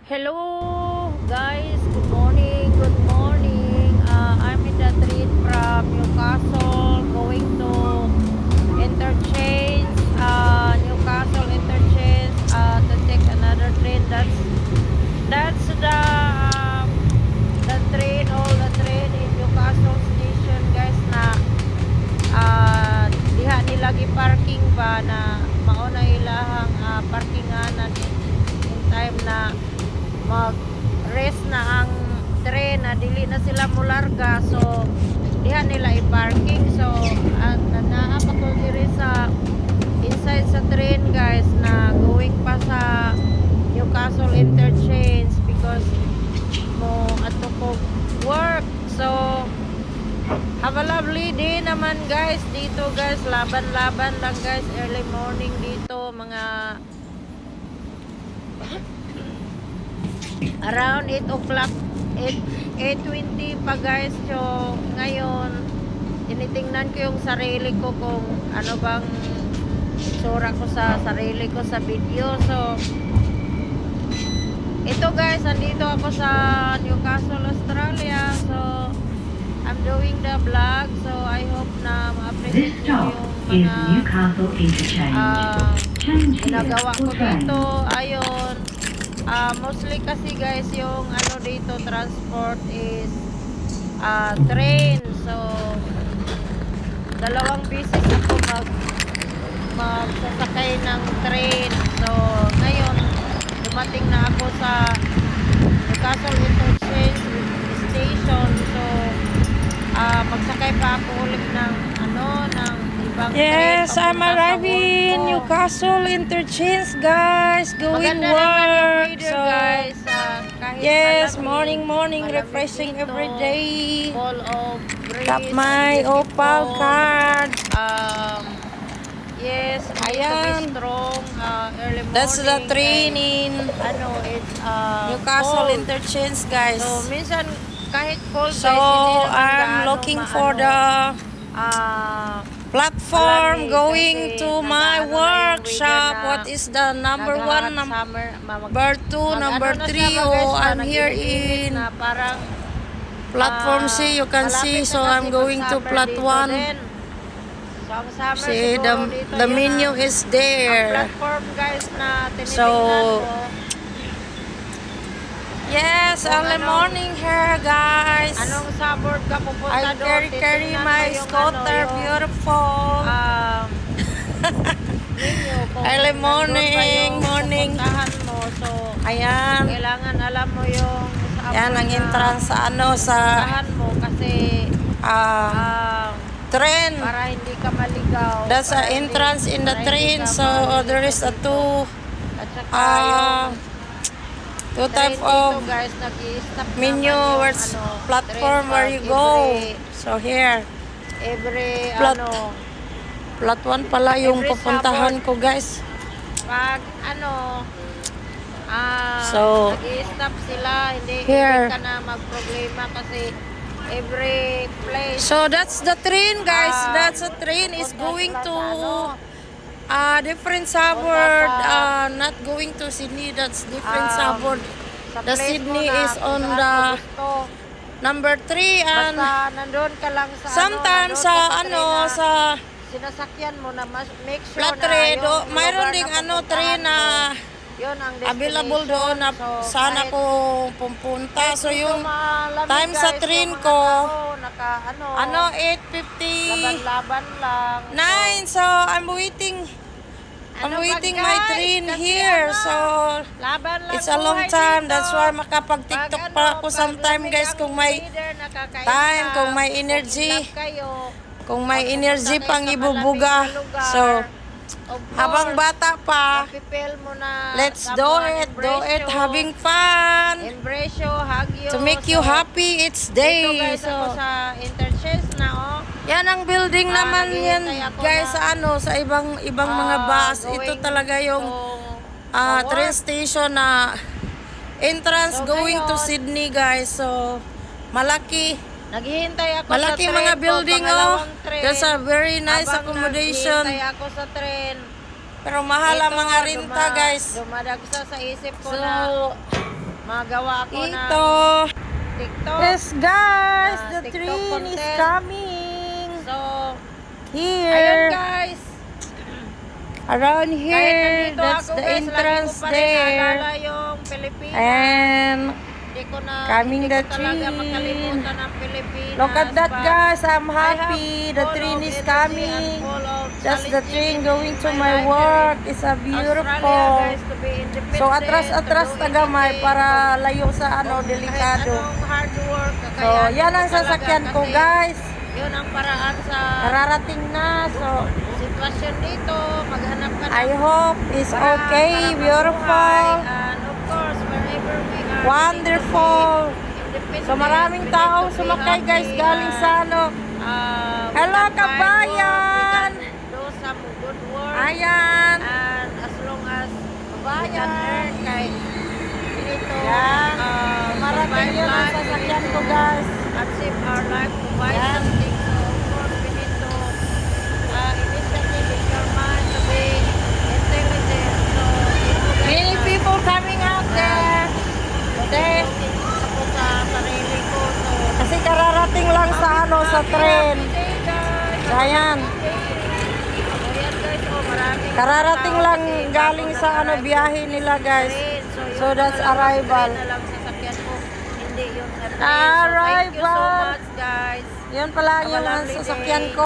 Hello guys, good morning, good morning. I'm in the train from Newcastle going to interchange, Newcastle interchange, to take another train. That's the train, all the train in Newcastle station guys na diha nila gi-parking ba na mauna ilahang parkinganan in time na mag-rest na ang train na dili na sila mularga, so diha nila i-parking. So naa pa ko diri sa inside sa train guys na going pa sa Newcastle interchange because mo ato ko work. So have a lovely day naman guys dito guys, laban-laban lang guys, early morning dito mga around 8 o'clock, 8:20 pa guys. So ngayon tinitingnan ko yung sarili ko kung ano bang sura ko sa sarili ko sa video. So ito guys, andito ako sa Newcastle, Australia. So I'm doing the vlog, so I hope na ma-appreciate nyo yung mga ginagawa ko dito. Ayun, mostly kasi guys yung ano dito transport is train. So dalawang beses ako magsasakay ng train. So ngayon dumating na ako sa Newcastle Interchange Station. So magsakay pa ako ulit ng ng ibang Yes, train. I'm arriving Newcastle Interchange, guys. Going work. So, guys, kahit yes, malamig, morning, malamig refreshing dito, every day. full of breeze, Tap my beautiful. Opal card. Yes, I need to Ayan. be strong early morning. That's the train in It's Newcastle cold. Interchange, guys. So minsan kahit cold So, guys, hindi naman I'm gaano looking for the malamig platform going kasi to my nag-ano na yung workshop. weather na What is the number one, summer, number two, number three? Oh, I'm here in na parang platform C. You can malapit see. na So, kasi I'm going to mag-summer plat dito 1. din. So ang summer See, siguro dito the yun menu ang- is ang there. platform guys na tinitingnan So, mo. Yes, early morning here, guys. Anong suburb ka pupunta I doon? carry Titingnan my mo yung scooter. yung, Beautiful. menu, kung Early nandun morning, ba yung morning. pupuntahan mo. So Ayan. kailangan alam mo yung suburb Yan ang na entrance sa sa pupuntahan mo kasi train. para hindi ka maligaw. That's para the entrance in the para train. hindi ka So, maligaw there is a dito. At saka two yung type train dito, of guys, nag-i-stop menu naman yung, where platform train where pag you go. So, here. every Plat- Plat 1 pala yung Every pupuntahan ko, guys. pag So, nag-i-stop sila, hindi here. ka na magproblema kasi every place So, that's the train, guys. Ah, That's the train is punta going sila to sa different suburb. sa- Not going to Sydney. That's different Um, suburb. sa The place Sydney mo na is on kung the saan mo gusto. number 3 and Basta nandun ka lang sa sometimes nandun ka sa train na sa sinasakyan mo na make sure flat na train, yung mayroon lugar ding na pupuntahan train na mo, yun ang available destination. doon na So, sana kahit- ko pupunta. So, kahit yung dito malamig, time sa guys, train yung mga ko, tao, 8:59. laban-laban lang. So, I'm waiting. I'm Ano ba, waiting my guys? train Kasi here. ano, So, laban lang it's a long buhay time. dito. That's why makapag-tiktok pa ako pag sometime, lamig guys, ang kung may weather, nakakain time, ka, kung may kung energy. in love kayo, kung may pag energy pupunta pang kayo sa ibubuga. malamig na lugar, So, of habang course, bata pa, mapipil mo na let's do someone it. Do embrace it. you, Having fun. embrace you, hug you. To make you So, happy, it's Dito day. guys, ako So, sa interchange na yan ang building naman yan, naghihintay ako guys, na- sa ibang mga bus. Ito going talaga yung to train work. station na entrance So, going to ngayon, Sydney, guys. So, malaki. Naghihintay ako Malaki sa train mga ko, building, pangalawang train. That's a very nice Habang accommodation. naghihintay ako sa train. Pero mahal ang Ito, mga renta, guys. Dumadagsa sa isip ko So, na magawa ako ng Ito. TikTok. Yes, guys. Ah, The TikTok train is content. coming. So, ayun Here. guys. Around Kahit here. nandito That's ako the guys, entrance lagi ko pa rin there. naalala yung Pilipinas. And Hindi ko na, coming hindi the ko talaga train. makalimutan ang Pilipinas. look at that, but guys. I'm I have happy. The full train of is energy and coming. full of That's the challenges train in going to my life work. here in It's a Australia, beautiful. guys, to be independent, So atras-atras to do tagamay anything, para layo sa ano, kung delikado. Kahit anong hard work, So kakayanin yan mo ang talaga sasakyan ko, kasi guys. Yun ang paraan sa Kararating na. So sitwasyon dito. Maghanap ka I ng hope it's paraan okay, para beautiful, mabuhay. And of course, wherever we are, wonderful. we need to be independent. So maraming We need taong to be sumakay, guys, happy galing and, sa ano. we Hello, can find kabayan! work, we can do some good work. Ayan. And as long as we can Kabayan. earn, kahit we need to Yan. Marating survive yun ang life, we sasakyan need ko, to guys. achieve our life to buy Yan. something. So of course, we need to initiative in your mind to be intelligent. So if you guys Many are people coming out there. Today. ako sa sarili ko. So, Kasi kararating lang sa ano, sa tren. Happy day, guys. Ayan. Ayan, guys. Oh, maraming Kararating tao lang kasi galing bago sa ano, nag-arrive biyahe yung nila, guys. train. So yun that's na lang, arrival. train na lang sasakyan ko. Hindi yung train. So, thank you so Arrival. much, guys. Yun pala Have a yung lovely sasakyan day. ko.